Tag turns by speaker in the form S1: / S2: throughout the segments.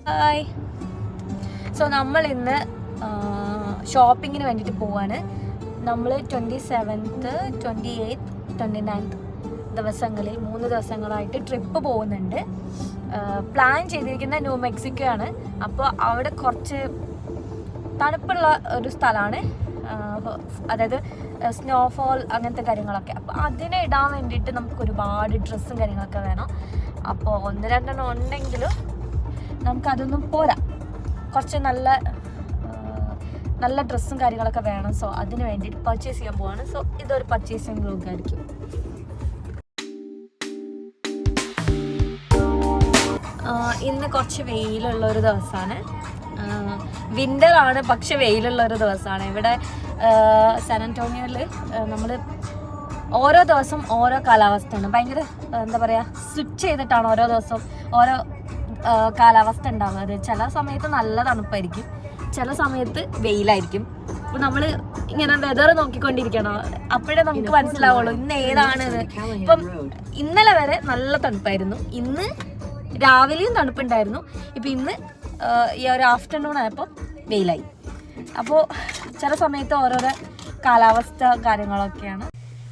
S1: Hi. So നമ്മൾ ഇന്ന് ഷോപ്പിങ്ങിന് വേണ്ടിയിട്ട് പോവാണ്. നമ്മൾ 27th, 28th, 29th ദിവസങ്ങളിൽ 3 ദിവസങ്ങളായിട്ട് ട്രിപ്പ് പോകുന്നുണ്ട്. പ്ലാൻ ചെയ്തിരിക്കുന്ന ന്യൂ മെക്സിക്കോ ആണ്. അപ്പോൾ അവിടെ കുറച്ച് തണുപ്പുള്ള ഒരു സ്ഥലമാണ്, അതായത് സ്നോഫോൾ അങ്ങനത്തെ കാര്യങ്ങളൊക്കെ. അപ്പോൾ അതിനെ ഇടാൻ വേണ്ടിയിട്ട് നമുക്ക് ഒരുപാട് ഡ്രസ്സും കാര്യങ്ങളൊക്കെ വേണം. അപ്പോൾ 1-2 ഉണ്ടെങ്കിലും നമുക്കതൊന്നും പോരാ, കുറച്ച് നല്ല ഡ്രസ്സും കാര്യങ്ങളൊക്കെ വേണം. സോ അതിന് വേണ്ടിയിട്ട് പർച്ചേസ് ചെയ്യാൻ പോവാണ്. സോ ഇതൊരു പർച്ചേസിങ് വ്ലോഗ് ആയിരിക്കും. ഇന്ന് കുറച്ച് വെയിലുള്ള ഒരു ദിവസമാണ്. വിൻ്റർ ആണ്, പക്ഷെ വെയിലുള്ള ഒരു ദിവസമാണ്. ഇവിടെ സാൻ ആന്റോണിയോയിൽ നമ്മൾ ഓരോ ദിവസം ഓരോ കാലാവസ്ഥയാണ്. ഭയങ്കര എന്താ പറയുക, സ്വിച്ച് ചെയ്തിട്ടാണ് ഓരോ ദിവസവും ഓരോ കാലാവസ്ഥ ഉണ്ടാവുന്നത്. ചില സമയത്ത് നല്ല തണുപ്പായിരിക്കും, ചില സമയത്ത് വെയിലായിരിക്കും. അപ്പോൾ നമ്മൾ ഇങ്ങനെ വെതർ നോക്കിക്കൊണ്ടിരിക്കണം, അപ്പോഴേ നമുക്ക് മനസ്സിലാവുള്ളൂ ഇന്ന് ഏതാണിത്. ഇപ്പം ഇന്നലെ വരെ നല്ല തണുപ്പായിരുന്നു, ഇന്ന് രാവിലെയും തണുപ്പുണ്ടായിരുന്നു. ഇപ്പം ഇന്ന് ഈ ഒരു ആഫ്റ്റർനൂൺ ആയപ്പോൾ വെയിലായി. അപ്പോൾ ചില സമയത്ത് ഓരോരോ കാലാവസ്ഥ കാര്യങ്ങളൊക്കെയാണ്.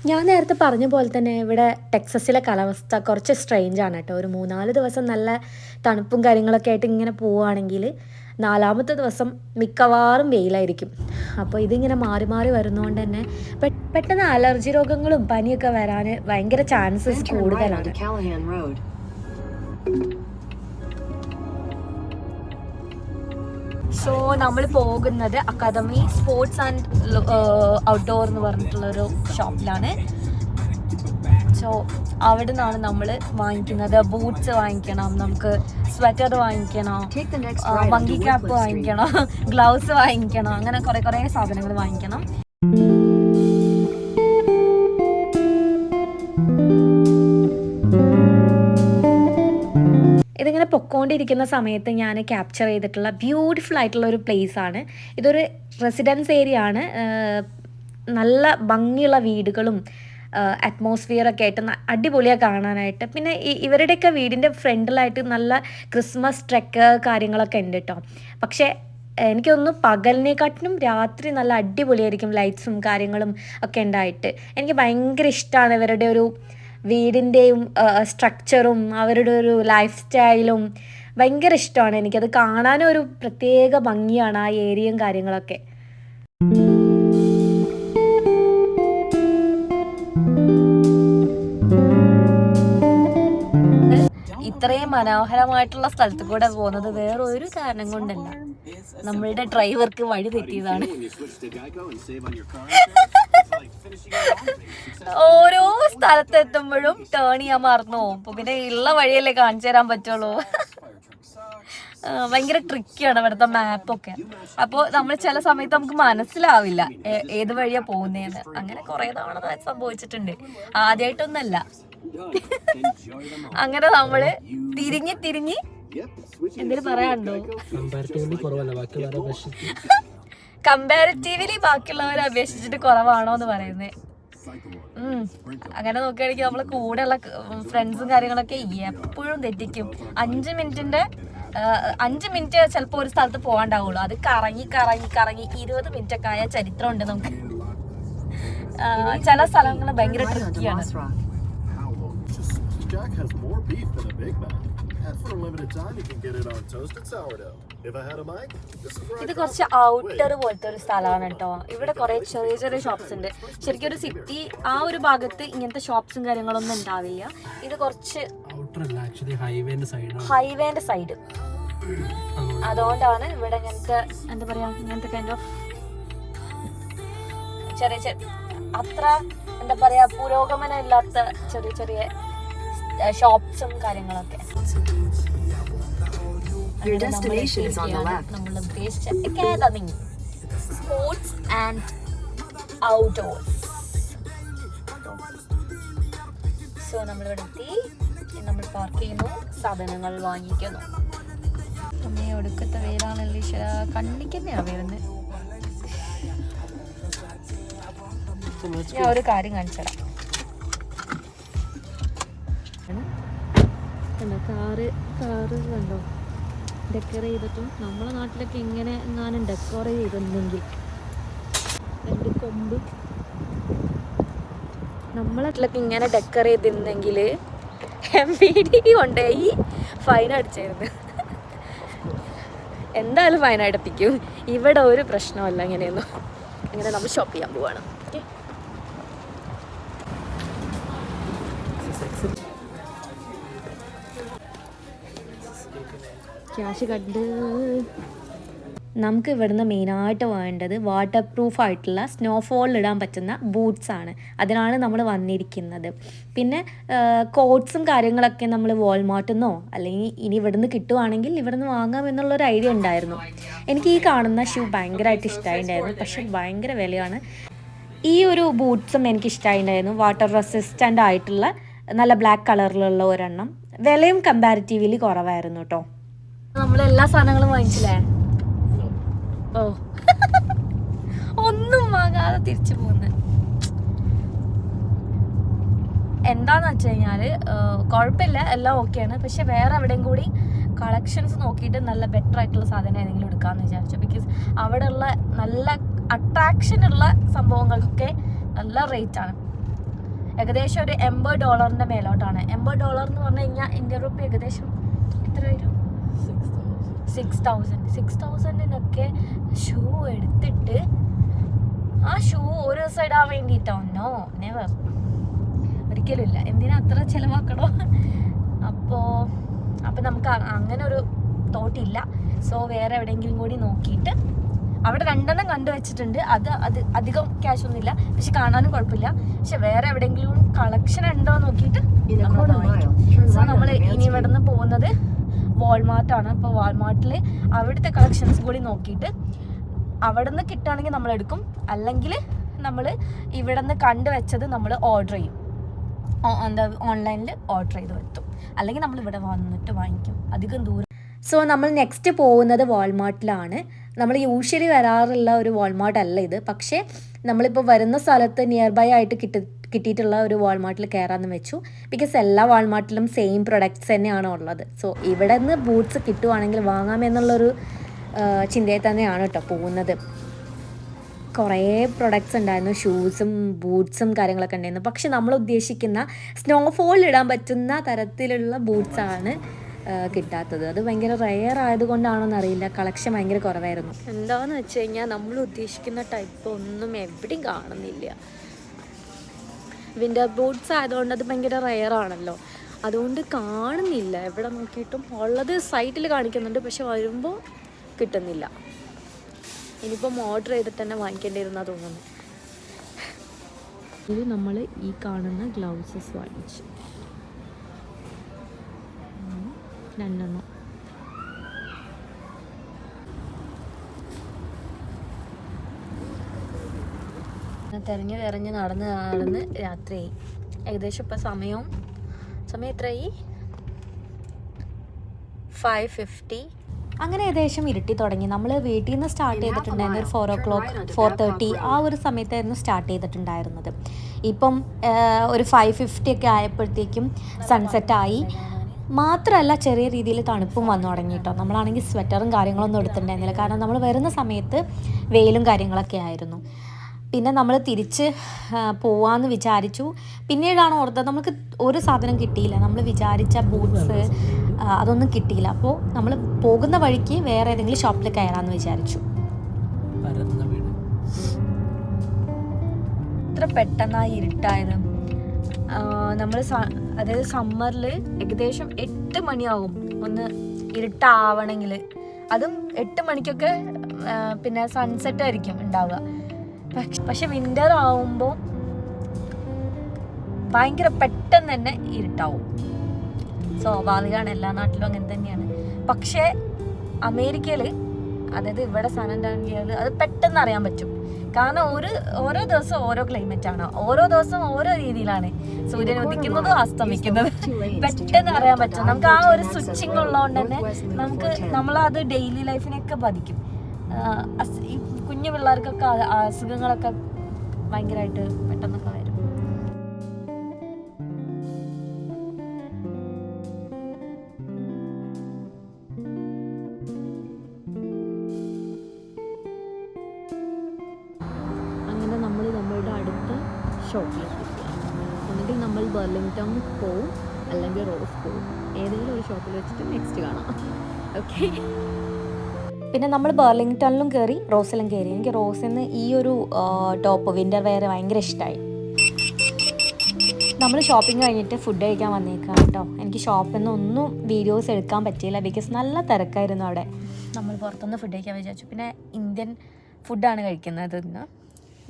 S2: ഞാൻ നേരത്തെ പറഞ്ഞ പോലെ തന്നെ ഇവിടെ ടെക്സസിലെ കാലാവസ്ഥ കുറച്ച് സ്ട്രെയിഞ്ചാണ് കേട്ടോ. ഒരു 3-4 ദിവസം നല്ല തണുപ്പും കാര്യങ്ങളൊക്കെ ആയിട്ട് ഇങ്ങനെ പോവുകയാണെങ്കിൽ 4-മത്തെ ദിവസം മിക്കവാറും വെയിലായിരിക്കും. അപ്പോൾ ഇതിങ്ങനെ മാറി മാറി വരുന്നതുകൊണ്ട് തന്നെ പെട്ടെന്ന് അലർജി രോഗങ്ങളും പനിയൊക്കെ വരാൻ ഭയങ്കര ചാൻസസ് കൂടുതലാണ്.
S1: സോ നമ്മൾ പോകുന്നത് അക്കാദമി സ്പോർട്സ് ആൻഡ് ഔട്ട്ഡോർ എന്ന് പറഞ്ഞിട്ടുള്ളൊരു ഷോപ്പിലാണ്. സോ അവിടെ നിന്നാണ് നമ്മൾ വാങ്ങിക്കുന്നത്. ബൂട്ട്സ് വാങ്ങിക്കണം, നമുക്ക് സ്വെറ്റർ വാങ്ങിക്കണം, മങ്കി ക്യാപ്പ് വാങ്ങിക്കണം, ഗ്ലൗസ് വാങ്ങിക്കണം, അങ്ങനെ കുറേ സാധനങ്ങൾ വാങ്ങിക്കണം.
S2: ഇതിങ്ങനെ പൊക്കോണ്ടിരിക്കുന്ന സമയത്ത് ഞാൻ ക്യാപ്ചർ ചെയ്തിട്ടുള്ള ബ്യൂട്ടിഫുൾ ആയിട്ടുള്ള ഒരു പ്ലേസ് ആണ്. ഇതൊരു റെസിഡൻസ് ഏരിയ ആണ്. നല്ല ഭംഗിയുള്ള വീടുകളും അറ്റ്മോസ്ഫിയറൊക്കെ ആയിട്ട് അടിപൊളിയാണ് കാണാനായിട്ട്. പിന്നെ ഇവരുടെയൊക്കെ വീടിൻ്റെ ഫ്രണ്ടിലായിട്ട് നല്ല ക്രിസ്മസ് ട്രക്ക് കാര്യങ്ങളൊക്കെ ഉണ്ട് കേട്ടോ. പക്ഷേ എനിക്ക് തോന്നുന്നു പകലിനെക്കാട്ടിലും രാത്രി നല്ല അടിപൊളിയായിരിക്കും, ലൈറ്റ്സും കാര്യങ്ങളും ഒക്കെ ഉണ്ടായിട്ട്. എനിക്ക് ഭയങ്കര ഇഷ്ടമാണ് ഇവരുടെ ഒരു വീടിൻ്റെയും സ്ട്രക്ചറും അവരുടെ ഒരു ലൈഫ് സ്റ്റൈലും ഭയങ്കര ഇഷ്ടമാണ്. എനിക്കത് കാണാനും ഒരു പ്രത്യേക ഭംഗിയാണ് ആ ഏരിയയും കാര്യങ്ങളൊക്കെ.
S1: ഇത്രയും മനോഹരമായിട്ടുള്ള സ്ഥലത്ത് കൂടെ പോകുന്നത് വേറൊരു കാരണം കൊണ്ടല്ല, നമ്മളുടെ ഡ്രൈവർക്ക് വഴി തെറ്റിയതാണ്. ഓരോ സ്ഥലത്തെത്തുമ്പോഴും ടേൺ ചെയ്യാൻ മറന്നു പോകും. അപ്പോൾ പിന്നെ ഉള്ള വഴിയല്ലേ കാണിച്ചു തരാൻ പറ്റുള്ളൂ. ഭയങ്കര ട്രിക്കിയാണ് ഇവിടുത്തെ മാപ്പൊക്കെ. അപ്പോൾ നമ്മൾ ചില സമയത്ത് നമുക്ക് മനസ്സിലാവില്ല ഏത് വഴിയാണ് പോകുന്നതെന്ന്. അങ്ങനെ കുറേ തവണ സംഭവിച്ചിട്ടുണ്ട്, ആദ്യമായിട്ടൊന്നല്ല. അങ്ങനെ നമ്മള് തിരിഞ്ഞ് എന്തെങ്കിലും പറയാനുണ്ടോ? കമ്പാരിറ്റീവ്ലി ബാക്കിയുള്ളവരെ അപേക്ഷിച്ചിട്ട് കുറവാണോ എന്ന് പറയുന്നത്. അങ്ങനെ നോക്കുകയാണെങ്കിൽ നമ്മള് കൂടെയുള്ള ഫ്രണ്ട്സും കാര്യങ്ങളൊക്കെ എപ്പോഴും തെറ്റിക്കും. 5 മിനിറ്റ് ചിലപ്പോൾ ഒരു സ്ഥലത്ത് പോകാണ്ടാവുള്ളൂ, അത് കറങ്ങി 20 മിനിറ്റ് ഒക്കെ ആയ ചരിത്രമുണ്ട് നമുക്ക്. ചില സ്ഥലങ്ങൾ ഭയങ്കര ട്രിക്കിയാണ്.
S3: Jack has more beef than a Big Mac. And for a limited time, you can get it on toasted sourdough. If I had a mic, this is where
S1: ഇത് കുറച്ച് ഔട്ടർ പോലത്തെ ഒരു സ്ഥലമാണ് കേട്ടോ. ഇവിടെ കുറേ ചെറിയ ഷോപ്സ് ഉണ്ട്. ശരിക്കും ഒരു സിറ്റി ആ ഒരു ഭാഗത്ത് ഇങ്ങനത്തെ ഷോപ്സും കാര്യങ്ങളൊന്നും ഉണ്ടാവില്ല. ഇത് കുറച്ച് ഹൈവേന്റെ സൈഡ്, അതുകൊണ്ടാണ് ഇവിടെ ഇങ്ങനത്തെ എന്താ പറയാ, ഇങ്ങനത്തെ കൈൻഡ് ഓഫ് ചെറിയ അത്ര എന്താ പറയാ പുരോഗമനം ഇല്ലാത്ത ചെറിയ ഷോപ്സും കാര്യങ്ങളൊക്കെ. നമ്മൾ ഉദ്ദേശിച്ച academy sports and outdoors. So നമ്മളിവിടെ എത്തി, നമ്മൾ പാർക്ക് ചെയ്യുന്നു, സാധനങ്ങൾ വാങ്ങിക്കുന്നു. അമ്മയെ ഒടുക്കത്തെ വെയിലാണല്ലോ ഈശ്വര, കണ്ണിക്കുന്നതാണ് വരുന്നത്. ഞാൻ ഒരു കാര്യം കാണിച്ചു തരാം. കാറ് കണ്ടോ, ഡെക്കർ ചെയ്തിട്ടും നമ്മളെ നാട്ടിലൊക്കെ ഇങ്ങനെ എങ്ങാനും ഡെക്കോർ ചെയ്തിരുന്നെങ്കിൽ 2 കൊമ്പ് നമ്മളെ നാട്ടിലൊക്കെ ഇങ്ങനെ ഡെക്കർ ചെയ്തിരുന്നെങ്കിൽ MVD കൊണ്ടുപോയി ഫൈൻ അടിച്ചായിരുന്നു. എന്തായാലും ഫൈൻ അടപ്പിക്കും. ഇവിടെ ഒരു പ്രശ്നമല്ല ഇങ്ങനെയൊന്നും. അങ്ങനെ നമ്മൾ ഷോപ്പ് ചെയ്യാൻ പോവാണ്. ഓക്കെ, ക്യാഷ് കണ്ട് നമുക്ക് ഇവിടുന്ന് മെയിനായിട്ട് വേണ്ടത് വാട്ടർ പ്രൂഫ് ആയിട്ടുള്ള സ്നോഫോളിൽ ഇടാൻ പറ്റുന്ന ബൂട്ട്സാണ്. അതിനാണ് നമ്മൾ വന്നിരിക്കുന്നത്. പിന്നെ കോട്ട്സും കാര്യങ്ങളൊക്കെ നമ്മൾ വാൾമാർട്ടിൽ നിന്നോ അല്ലെങ്കിൽ ഇനി ഇവിടുന്ന് കിട്ടുവാണെങ്കിൽ ഇവിടുന്ന് വാങ്ങാം എന്നുള്ളൊരു ഐഡിയ ഉണ്ടായിരുന്നു. എനിക്ക് ഈ കാണുന്ന ഷൂ ഭയങ്കരമായിട്ട് ഇഷ്ടമായിട്ടുണ്ടായിരുന്നു. പക്ഷെ ഭയങ്കര വിലയാണ്. ഈ ഒരു ബൂട്ട്സും എനിക്ക് ഇഷ്ടമായിട്ടുണ്ടായിരുന്നു. വാട്ടർ റെസിസ്റ്റൻ്റ് ആയിട്ടുള്ള നല്ല ബ്ലാക്ക് കളറിലുള്ള ഒരെണ്ണം. വിലയും കമ്പാരിറ്റീവ്ലി കുറവായിരുന്നു കേട്ടോ. നമ്മൾ എല്ലാ സാധനങ്ങളും വാങ്ങിച്ചില്ലേ? ഓ ഒന്നും വാങ്ങാതെ തിരിച്ചു പോകുന്നത് എന്താന്ന് വെച്ച് കഴിഞ്ഞാല് കുഴപ്പമില്ല, എല്ലാം ഓക്കെയാണ്. പക്ഷെ വേറെ എവിടെയും കൂടി കളക്ഷൻസ് നോക്കിയിട്ട് നല്ല ബെറ്റർ ആയിട്ടുള്ള സാധനം ഏതെങ്കിലും എടുക്കാമെന്ന് വിചാരിച്ചു. ബിക്കോസ് അവിടെയുള്ള നല്ല അട്രാക്ഷൻ ഉള്ള സംഭവങ്ങൾക്കൊക്കെ നല്ല റേറ്റ് ആണ്. ഏകദേശം ഒരു $80 മേലോട്ടാണ്. $80 എന്ന് പറഞ്ഞു കഴിഞ്ഞാൽ ഇന്ത്യൻ റുപ്പി ഏകദേശം എത്ര വരും? 6,000 ഷൂ എടുത്തിട്ട് ആ ഷൂ ഒരു ദിവസം ഇടാൻ വേണ്ടിയിട്ടോ? നോ, നെവർ, ഒരിക്കലും ഇല്ല. എന്തിനാ അത്ര ചിലവാക്കണോ? അപ്പോൾ നമുക്ക് അങ്ങനെ ഒരു തോട്ടില്ല. സോ വേറെ എവിടെയെങ്കിലും കൂടി നോക്കിയിട്ട് അവിടെ 2 കണ്ടു വെച്ചിട്ടുണ്ട്. അത് അധികം ക്യാഷ് ഒന്നുമില്ല, പക്ഷെ കാണാനും കുഴപ്പമില്ല. പക്ഷെ വേറെ എവിടെയെങ്കിലും കളക്ഷൻ ഉണ്ടോ നോക്കിയിട്ട് സോ നമ്മൾ ഇനി ഇവിടെ നിന്ന് പോകുന്നത് വാൾമാർട്ടാണ്. അപ്പോൾ വാൾമാർട്ടിൽ അവിടുത്തെ കളക്ഷൻസ് കൂടി നോക്കിയിട്ട് അവിടെ നിന്ന് കിട്ടുകയാണെങ്കിൽ നമ്മൾ എടുക്കും. അല്ലെങ്കിൽ നമ്മൾ ഇവിടെ നിന്ന് കണ്ടുവെച്ചത് നമ്മൾ ഓർഡർ ചെയ്യും, ഓൺലൈനിൽ ഓർഡർ ചെയ്ത് വരുത്തും. അല്ലെങ്കിൽ നമ്മൾ ഇവിടെ വന്നിട്ട് വാങ്ങിക്കും, അധികം ദൂരം. സോ നമ്മൾ നെക്സ്റ്റ് പോകുന്നത് വാൾമാർട്ടിലാണ്. നമ്മൾ യൂഷ്വലി വരാറുള്ള ഒരു വാൾമാർട്ട് അല്ല ഇത്. പക്ഷേ നമ്മളിപ്പോൾ വരുന്ന സ്ഥലത്ത് നിയർ ബൈ ആയിട്ട് കിട്ടിയിട്ടുള്ള ഒരു വാൾമാർട്ടിൽ കയറാമെന്ന് വെച്ചു. ബിക്കോസ് എല്ലാ വാൾമാർട്ടിലും സെയിം പ്രൊഡക്ട്സ് തന്നെയാണ് ഉള്ളത്. സോ ഇവിടെ നിന്ന് ബൂട്ട്സ് കിട്ടുവാണെങ്കിൽ വാങ്ങാമെന്നുള്ളൊരു ചിന്തയിൽ തന്നെയാണ് കേട്ടോ പോകുന്നത്. കുറേ പ്രൊഡക്ട്സ് ഉണ്ടായിരുന്നു, ഷൂസും ബൂട്ട്സും കാര്യങ്ങളൊക്കെ ഉണ്ടായിരുന്നു. പക്ഷെ നമ്മൾ ഉദ്ദേശിക്കുന്ന സ്നോഫോളിൽ ഇടാൻ പറ്റുന്ന തരത്തിലുള്ള ബൂട്ട്സാണ് കിട്ടാത്തത്. അത് ഭയങ്കര റെയർ ആയതുകൊണ്ടാണോന്ന് അറിയില്ല, കളക്ഷൻ ഭയങ്കര കുറവായിരുന്നു. എന്താണെന്ന് വെച്ച് കഴിഞ്ഞാൽ നമ്മൾ ഉദ്ദേശിക്കുന്ന ടൈപ്പ് ഒന്നും എവിടെയും കാണുന്നില്ല. വിൻ്റർ ബൂട്ട്സ് ആയതുകൊണ്ട് അത് ഭയങ്കര റെയർ ആണല്ലോ, അതുകൊണ്ട് കാണുന്നില്ല. എവിടെ നോക്കിയിട്ടും ഉള്ളത് സൈറ്റിൽ കാണിക്കുന്നുണ്ട്, പക്ഷെ വരുമ്പോൾ കിട്ടുന്നില്ല. ഇനിയിപ്പം ഓർഡർ ചെയ്തിട്ട് തന്നെ വാങ്ങിക്കേണ്ടിയിരുന്നാ തോന്നുന്നു. ഇത് നമ്മൾ ഈ കാണുന്ന ഗ്ലൗസസ് വാങ്ങിച്ചു 2. തെരഞ്ഞ് നടന്ന് രാത്രിയായി. ഏകദേശം ഇപ്പം സമയം എത്രയായി? 5:50. അങ്ങനെ ഏകദേശം ഇരുട്ടി തുടങ്ങി. നമ്മൾ വീട്ടിൽ നിന്ന് സ്റ്റാർട്ട് ചെയ്തിട്ടുണ്ടായിരുന്നു ഒരു 4 o'clock 4:30 ആ ഒരു സമയത്തായിരുന്നു സ്റ്റാർട്ട് ചെയ്തിട്ടുണ്ടായിരുന്നത്. ഇപ്പം ഒരു 5:50 ഒക്കെ ആയപ്പോഴത്തേക്കും സൺസെറ്റായി. മാത്രമല്ല ചെറിയ രീതിയിൽ തണുപ്പും വന്നു തുടങ്ങി കേട്ടോ. നമ്മളാണെങ്കിൽ സ്വെറ്ററും കാര്യങ്ങളൊന്നും എടുത്തിട്ടുണ്ടായിരുന്നില്ല, കാരണം നമ്മൾ വരുന്ന സമയത്ത് വെയിലും കാര്യങ്ങളൊക്കെ ആയിരുന്നു. പിന്നെ നമ്മൾ തിരിച്ച് പോവാമെന്ന് വിചാരിച്ചു. പിന്നീടാണ് ഓർത്തത് നമുക്ക് ഒരു സാധനം കിട്ടിയില്ല. നമ്മൾ വിചാരിച്ച ബൂട്ട്സ് അതൊന്നും കിട്ടിയില്ല. അപ്പോൾ നമ്മൾ പോകുന്ന വഴിക്ക് വേറെ ഏതെങ്കിലും ഷോപ്പിൽ കയറാമെന്ന് വിചാരിച്ചു. ഇത്ര പെട്ടെന്നായി ഇരുട്ടായത്. നമ്മൾ അതായത് സമ്മറിൽ ഏകദേശം 8 മണിയാവും ഒന്ന് ഇരുട്ടാവണമെങ്കിൽ. അതും 8 മണിക്കൊക്കെ പിന്നെ സൺസെറ്റ് ആയിരിക്കും ഉണ്ടാവുക. പക്ഷെ വിൻ്റർ ആവുമ്പോൾ ഭയങ്കര പെട്ടെന്ന് തന്നെ ഇരുട്ടാവും. സ്വാഭാവികമാണ്, എല്ലാ നാട്ടിലും അങ്ങനെ തന്നെയാണ്. പക്ഷേ അമേരിക്കയിൽ, അതായത് ഇവിടെ സാൻ ആന്റോണിയോയിൽ അത് പെട്ടെന്ന് അറിയാൻ പറ്റും. കാരണം ഓരോ ദിവസം ഓരോ ക്ലൈമറ്റ് ആണ്, ഓരോ ദിവസം ഓരോ രീതിയിലാണ് സൂര്യൻ ഉദിക്കുന്നതും അസ്തമിക്കുന്നത്. പെട്ടെന്ന് അറിയാൻ പറ്റും. നമുക്ക് ആ ഒരു സ്വിച്ചിങ് ഉള്ളതുകൊണ്ട് തന്നെ നമ്മളത് ഡെയിലി ലൈഫിനെയൊക്കെ ബാധിക്കും. ഈ കുഞ്ഞു പിള്ളേർക്കൊക്കെ അസുഖങ്ങളൊക്കെ ഭയങ്കരമായിട്ട് പെട്ടെന്നൊക്കെ വരും. ഷോപ്പിലെത്തിക്കുക. ഒന്നുകിൽ നമ്മൾ ബർലിംഗ്ടൺ പോവും, അല്ലെങ്കിൽ റോസ് പോവും. ഏതെങ്കിലും ഒരു ഷോപ്പിൽ വെച്ചിട്ട് നെക്സ്റ്റ് കാണാം. ഓക്കെ.
S2: പിന്നെ നമ്മൾ ബർലിംഗ്ടണിലും കയറി, റോസിലും കയറി. എനിക്ക് റോസിൽ നിന്ന് ഈ ഒരു ടോപ്പ് വിൻ്റർ വെയർ ഭയങ്കര ഇഷ്ടമായി. നമ്മൾ ഷോപ്പിംഗ് കഴിഞ്ഞിട്ട് ഫുഡ് കഴിക്കാൻ വന്നേക്കാം കേട്ടോ. എനിക്ക് ഷോപ്പിൽ നിന്ന് ഒന്നും വീഡിയോസ് എടുക്കാൻ പറ്റിയില്ല, ബിക്കോസ് നല്ല തിരക്കായിരുന്നു അവിടെ. നമ്മൾ പുറത്തുനിന്ന് ഫുഡ് കഴിക്കാൻ വിചാരിച്ചു. പിന്നെ ഇന്ത്യൻ ഫുഡാണ് കഴിക്കുന്നത് ഇന്ന്.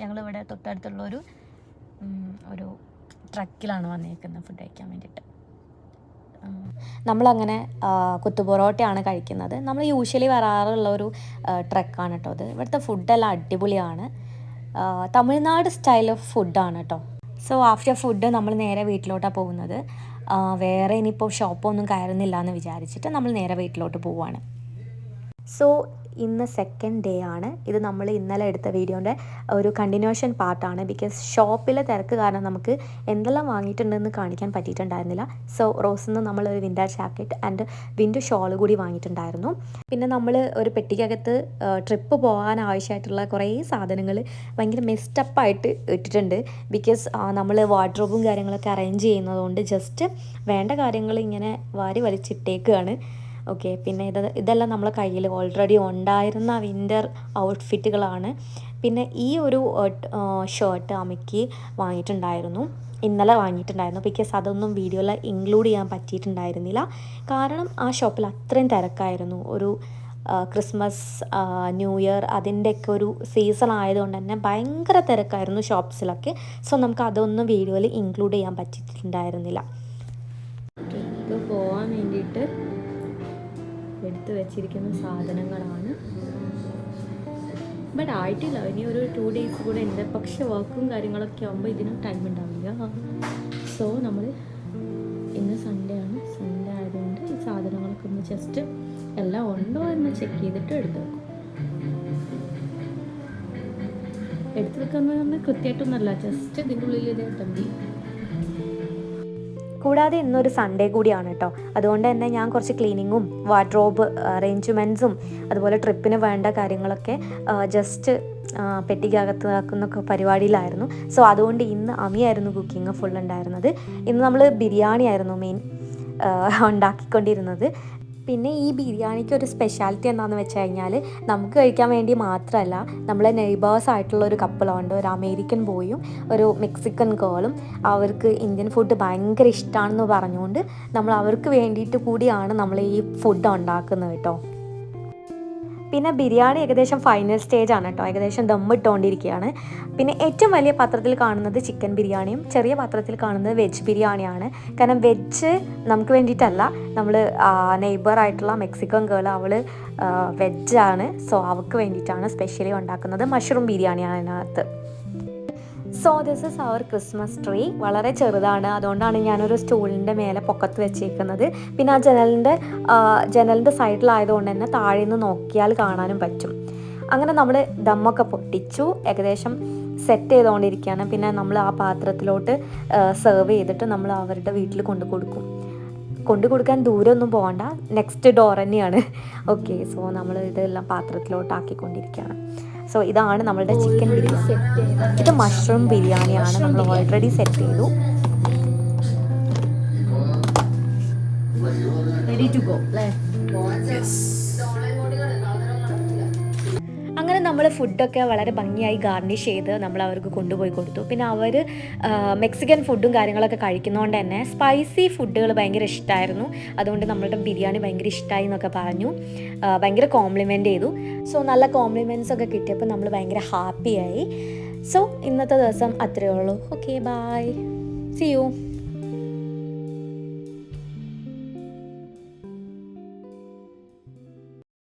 S2: ഞങ്ങളിവിടെ തൊട്ടടുത്തുള്ളൊരു ട്രക്കിലാണ് വന്നേക്കുന്നത് ഫുഡ് കഴിക്കാൻ വേണ്ടിയിട്ട്. നമ്മളങ്ങനെ കുത്തുപൊറോട്ടയാണ് കഴിക്കുന്നത്. നമ്മൾ യൂഷ്വലി വരാറുള്ള ഒരു ട്രക്കാണ് കേട്ടോ അത്. ഇവിടുത്തെ ഫുഡെല്ലാം അടിപൊളിയാണ്. തമിഴ്നാട് സ്റ്റൈൽ ഓഫ് ഫുഡാണ് കേട്ടോ. സോ ആഫ്റ്റർ ഫുഡ് നമ്മൾ നേരെ വീട്ടിലോട്ടാണ് പോകുന്നത്. വേറെ ഇനിയിപ്പോൾ ഷോപ്പൊന്നും കയറുന്നില്ല എന്ന് വിചാരിച്ചിട്ട് നമ്മൾ നേരെ വീട്ടിലോട്ട് പോവുകയാണ്. സോ ഇന്ന് സെക്കൻഡ് ഡേ ആണ്. ഇത് നമ്മൾ ഇന്നലെ എടുത്ത വീഡിയോൻ്റെ ഒരു കണ്ടിന്യൂഷൻ പാർട്ടാണ്. ബിക്കോസ് ഷോപ്പിലെ തിരക്ക് കാരണം നമുക്ക് എന്തെല്ലാം വാങ്ങിയിട്ടുണ്ടെന്ന് കാണിക്കാൻ പറ്റിയിട്ടുണ്ടായിരുന്നില്ല. സോ റോസിൽ നിന്ന് നമ്മൾ ഒരു winter jacket and winter shawl കൂടി വാങ്ങിയിട്ടുണ്ടായിരുന്നു. പിന്നെ നമ്മൾ ഒരു പെട്ടിക്കകത്ത് ട്രിപ്പ് പോകാൻ ആവശ്യമായിട്ടുള്ള കുറേ സാധനങ്ങൾ ഭയങ്കര മെസ്റ്റപ്പായിട്ട് ഇട്ടിട്ടുണ്ട്. ബിക്കോസ് നമ്മൾ വാർഡ്രോബും കാര്യങ്ങളൊക്കെ അറേഞ്ച് ചെയ്യുന്നതുകൊണ്ട് ജസ്റ്റ് വേണ്ട കാര്യങ്ങൾ ഇങ്ങനെ വാരി വലിച്ചിട്ടേക്കുകയാണ്. ഓക്കെ. പിന്നെ ഇതെല്ലാം നമ്മളെ കയ്യിൽ ഓൾറെഡി ഉണ്ടായിരുന്ന വിൻ്റർ ഔട്ട്ഫിറ്റുകളാണ്. പിന്നെ ഈ ഒരു ഷർട്ട് അമ്മയ്ക്ക് വാങ്ങിയിട്ടുണ്ടായിരുന്നു, ഇന്നലെ വാങ്ങിയിട്ടുണ്ടായിരുന്നു. ബിക്കോസ് അതൊന്നും വീഡിയോയിൽ ഇൻക്ലൂഡ് ചെയ്യാൻ പറ്റിയിട്ടുണ്ടായിരുന്നില്ല. കാരണം ആ ഷോപ്പിൽ അത്രയും തിരക്കായിരുന്നു. ഒരു ക്രിസ്മസ്, ന്യൂ ഇയർ അതിൻ്റെയൊക്കെ ഒരു സീസൺ ആയതുകൊണ്ട് തന്നെ ഭയങ്കര തിരക്കായിരുന്നു ഷോപ്സിലൊക്കെ. സോ നമുക്ക് അതൊന്നും വീഡിയോയിൽ ഇൻക്ലൂഡ് ചെയ്യാൻ പറ്റിയിട്ടുണ്ടായിരുന്നില്ല.
S1: ട്രിപ്പ് പോകാൻ വേണ്ടിയിട്ട് എടുത്ത് വെച്ചിരിക്കുന്ന സാധനങ്ങളാണ്. ബട്ട് ആയിട്ടില്ല, ഇനി ഒരു 2 days കൂടെ ഉണ്ട്. പക്ഷെ വർക്കും കാര്യങ്ങളൊക്കെ ആകുമ്പോൾ ഇതിനും ടൈം ഉണ്ടാവില്ല. സോ നമ്മൾ ഇന്ന് സൺഡേ ആണ്. സൺഡേ ആയതുകൊണ്ട് ഈ സാധനങ്ങളൊക്കെ ഒന്ന് ജസ്റ്റ് എല്ലാം ഉണ്ടോ എന്ന് ചെക്ക് ചെയ്തിട്ട് എടുത്ത് വെക്കും. എടുത്ത് വെക്കുന്നത് നമ്മൾ കൃത്യമായിട്ടൊന്നുമല്ല, ജസ്റ്റ് ഇതിൻ്റെ ഉള്ളിൽ ഇത് തമ്പി.
S2: കൂടാതെ ഇന്നൊരു സൺഡേ കൂടിയാണ് കേട്ടോ. അതുകൊണ്ട് തന്നെ ഞാൻ കുറച്ച് ക്ലീനിങ്ങും വാർഡ്രോബ് അറേഞ്ച്മെൻറ്റ്സും അതുപോലെ ട്രിപ്പിന് വേണ്ട കാര്യങ്ങളൊക്കെ ജസ്റ്റ് പെട്ടിക്കകത്ത് ആക്കുന്നൊക്കെ പരിപാടിയിലായിരുന്നു. സോ അതുകൊണ്ട് ഇന്ന് അമിയായിരുന്നു കുക്കിംഗ് ഫുൾ ഉണ്ടായിരുന്നത്. ഇന്ന് നമ്മൾ ബിരിയാണി ആയിരുന്നു മെയിൻ ഉണ്ടാക്കിക്കൊണ്ടിരുന്നത്. പിന്നെ ഈ ബിരിയാണിക്ക് ഒരു സ്പെഷ്യാലിറ്റി എന്താണെന്ന് വെച്ച് കഴിഞ്ഞാൽ നമുക്ക് കഴിക്കാൻ വേണ്ടി മാത്രമല്ല, നമ്മളെ നെയ്ബേഴ്സ് ആയിട്ടുള്ള ഒരു കപ്പിളുണ്ട്, ഒരു അമേരിക്കൻ ബോയും ഒരു മെക്സിക്കൻ ഗേളും. അവർക്ക് ഇന്ത്യൻ ഫുഡ് ഭയങ്കര ഇഷ്ടമാണെന്ന് പറഞ്ഞുകൊണ്ട് നമ്മൾ അവർക്ക് വേണ്ടിയിട്ട് കൂടിയാണ് നമ്മൾ ഈ ഫുഡ് ഉണ്ടാക്കുന്നത് കേട്ടോ. പിന്നെ ബിരിയാണി ഏകദേശം ഫൈനൽ സ്റ്റേജാണ് കേട്ടോ. ഏകദേശം ദമ്മിട്ടുകൊണ്ടിരിക്കുകയാണ്. പിന്നെ ഏറ്റവും വലിയ പാത്രത്തിൽ കാണുന്നത് ചിക്കൻ ബിരിയാണിയും ചെറിയ പാത്രത്തിൽ കാണുന്നത് വെജ് ബിരിയാണിയാണ്. കാരണം വെജ് നമുക്ക് വേണ്ടിയിട്ടല്ല, നമ്മൾ നെയ്ബറായിട്ടുള്ള മെക്സിക്കൻ ഗേൾ അവൾ വെജാണ്. സോ അവൾക്ക് വേണ്ടിയിട്ടാണ് സ്പെഷ്യലി ഉണ്ടാക്കുന്നത്. മഷ്റൂം ബിരിയാണിയാണ് അതിനകത്ത്. So this is our Christmas tree. വളരെ ചെറുതാണ്, അതുകൊണ്ടാണ് ഞാനൊരു സ്റ്റൂളിൻ്റെ മേലെ പൊക്കത്ത് വെച്ചേക്കുന്നത്. പിന്നെ ആ ജനലിൻ്റെ സൈഡിലായതുകൊണ്ട് തന്നെ താഴെ നിന്ന് നോക്കിയാൽ കാണാനും പറ്റും. അങ്ങനെ നമ്മൾ ദമ്മൊക്കെ പൊട്ടിച്ചു, ഏകദേശം സെറ്റ് ചെയ്തുകൊണ്ടിരിക്കുകയാണ്. പിന്നെ നമ്മൾ ആ പാത്രത്തിലോട്ട് സെർവ് ചെയ്തിട്ട് നമ്മൾ അവരുടെ വീട്ടിൽ കൊണ്ടു കൊടുക്കാൻ ദൂരമൊന്നും പോകണ്ട, നെക്സ്റ്റ് ഡോർ തന്നെയാണ്. ഓക്കെ. സോ നമ്മൾ ഇതെല്ലാം പാത്രത്തിലോട്ടാക്കിക്കൊണ്ടിരിക്കുകയാണ്. സോ ഇതാണ് നമ്മളുടെ ചിക്കൻ ബിരിയാണി. ഇത് മഷ്റൂം ബിരിയാണിയാണ്, നമ്മൾ ഓൾറെഡി സെറ്റ് ചെയ്തു.
S1: റെഡി ടു ഗോ അല്ലേ?
S2: അങ്ങനെ നമ്മൾ ഫുഡൊക്കെ വളരെ ഭംഗിയായി ഗാർണിഷ് ചെയ്ത് നമ്മൾ അവർക്ക് കൊണ്ടുപോയി കൊടുത്തു. പിന്നെ അവർ മെക്സിക്കൻ ഫുഡും കാര്യങ്ങളൊക്കെ കഴിക്കുന്നതുകൊണ്ട് തന്നെ സ്പൈസി ഫുഡുകൾ ഭയങ്കര ഇഷ്ടമായിരുന്നു. അതുകൊണ്ട് നമ്മളുടെ ബിരിയാണി ഭയങ്കര ഇഷ്ടമായി എന്നൊക്കെ പറഞ്ഞു, ഭയങ്കര കോംപ്ലിമെൻ്റ് ചെയ്തു. സോ നല്ല കോംപ്ലിമെൻറ്റ്സ് ഒക്കെ കിട്ടിയപ്പോൾ നമ്മൾ ഭയങ്കര ഹാപ്പിയായി. സോ ഇന്നത്തെ ദിവസം അത്രയേ ഉള്ളൂ. Okay, bye, see U.